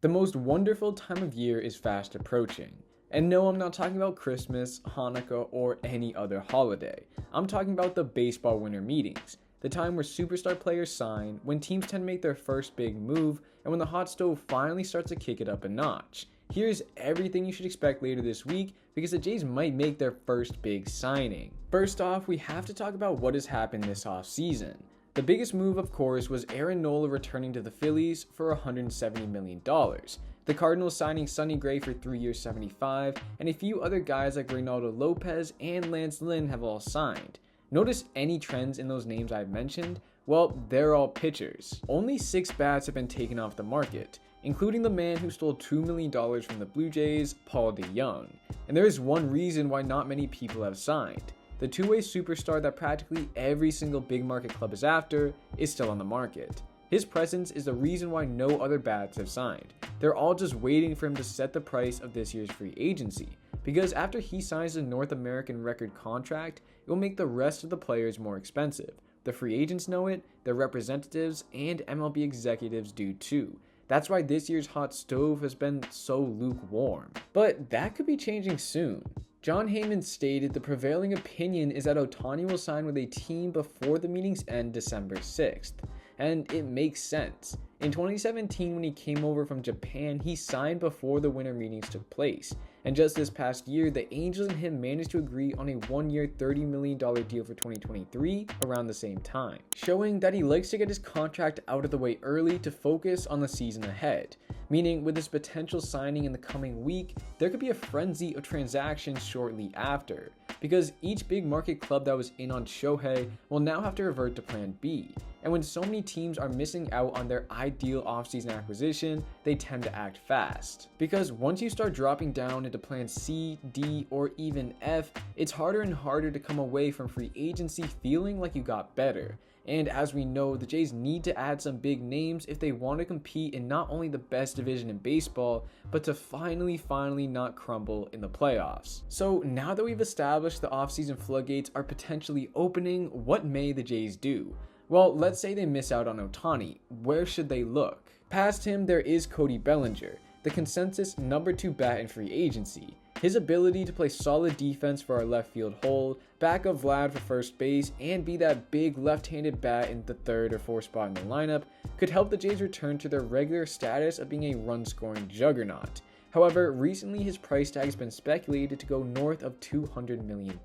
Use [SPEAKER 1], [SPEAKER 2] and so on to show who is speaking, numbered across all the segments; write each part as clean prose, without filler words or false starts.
[SPEAKER 1] The most wonderful time of year is fast approaching. And no, I'm not talking about Christmas, Hanukkah, or any other holiday. I'm talking about the baseball winter meetings, the time where superstar players sign, when teams tend to make their first big move, and when the hot stove finally starts to kick it up a notch. Here's everything you should expect later this week because the Jays might make their first big signing. First off, we have to talk about what has happened this offseason. The biggest move, of course, was Aaron Nola returning to the Phillies for $170 million. The Cardinals signing Sonny Gray for 3 years $75, and a few other guys like Reynaldo Lopez and Lance Lynn have all signed. Notice any trends in those names I've mentioned? Well, they're all pitchers. Only 6 bats have been taken off the market, including the man who stole $2 million from the Blue Jays, Paul DeJong. And there is one reason why not many people have signed. The two-way superstar that practically every single big market club is after is still on the market. His presence is the reason why no other bats have signed. They're all just waiting for him to set the price of this year's free agency, because after he signs a North American record contract, it will make the rest of the players more expensive. The free agents know it, their representatives, and MLB executives do too. That's why this year's hot stove has been so lukewarm. But that could be changing soon. John Heyman stated the prevailing opinion is that Ohtani will sign with a team before the meetings end December 6th. And it makes sense. In 2017, when he came over from Japan, he signed before the winter meetings took place. And just this past year, the Angels and him managed to agree on a 1-year $30 million deal for 2023 around the same time, showing that he likes to get his contract out of the way early to focus on the season ahead. Meaning, with his potential signing in the coming week, there could be a frenzy of transactions shortly after, because each big market club that was in on Shohei will now have to revert to plan B. And when so many teams are missing out on their ideal offseason acquisition, they tend to act fast. Because once you start dropping down into plan C, D, or even F, it's harder and harder to come away from free agency feeling like you got better. And as we know, the Jays need to add some big names if they want to compete in not only the best division in baseball, but to finally not crumble in the playoffs. So now that we've established the offseason floodgates are potentially opening, what may the Jays do? Well, let's say they miss out on Ohtani. Where should they look? Past him, there is Cody Bellinger, the consensus number 2 bat in free agency. His ability to play solid defense for our left field hold, back up Vlad for first base, and be that big left-handed bat in the 3rd or 4th spot in the lineup could help the Jays return to their regular status of being a run-scoring juggernaut. However, recently his price tag has been speculated to go north of $200 million.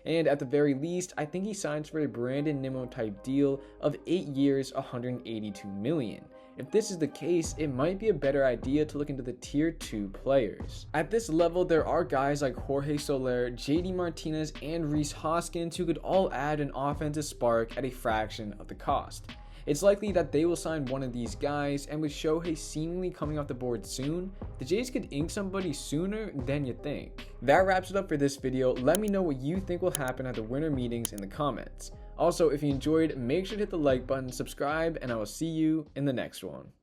[SPEAKER 1] And at the very least, I think he signs for a Brandon Nimmo type deal of 8 years, $182 million. If this is the case, it might be a better idea to look into the tier 2 players. At this level, there are guys like Jorge Soler, JD Martinez, and Rhys Hoskins who could all add an offensive spark at a fraction of the cost. It's likely that they will sign one of these guys, and with Shohei seemingly coming off the board soon, the Jays could ink somebody sooner than you think. That wraps it up for this video. Let me know what you think will happen at the winter meetings in the comments. Also, if you enjoyed, make sure to hit the like button, subscribe, and I will see you in the next one.